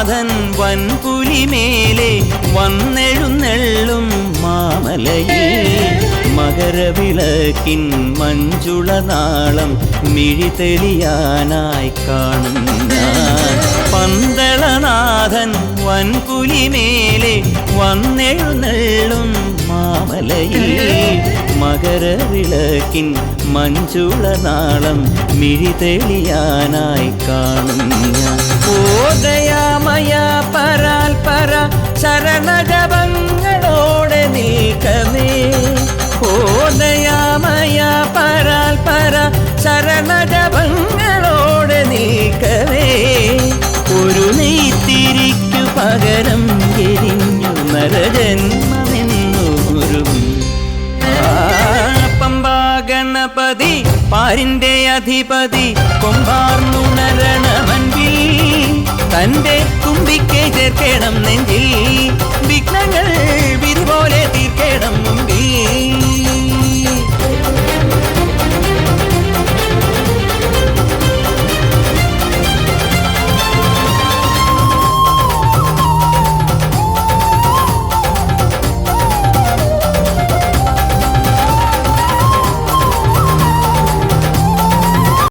പന്തളനാഥൻ വൻപുലിമേലെ വന്നെഴുന്നെള്ളും മാമലയിൽ മകരവിളക്കിൻ മഞ്ജുളനാളം മിഴിതെളിയാനായി കാണും ഞാൻ. പന്തളനാഥൻ വൻപുലിമേലെ വന്നെഴുന്നെള്ളും മാമലയിൽ മകരവിളക്കിൻ മഞ്ജുളനാളം മിഴിതെളിയാനായി കാണും ഞാൻ. ഓ ദയാമയ പരാൽ പര ശരണജപങ്ങളോടെ നിൽക്കവേ. ഓ ദയാമയ പരാൽ പര ശരണജപങ്ങളോടെ നിൽക്കവേ. ഒരു നെയ്ത്തിരിക്കു പകരം എരിഞ്ഞു നരജന്മമെന്നൂരും. പമ്പാ ഗണപതി പാരിന്റെ അധിപതി കൊമ്പാർന്നുണരണമൻപിൽ തന്റെ തുമ്പിക്കെ ചേർക്കണം നെഞ്ചിൽ.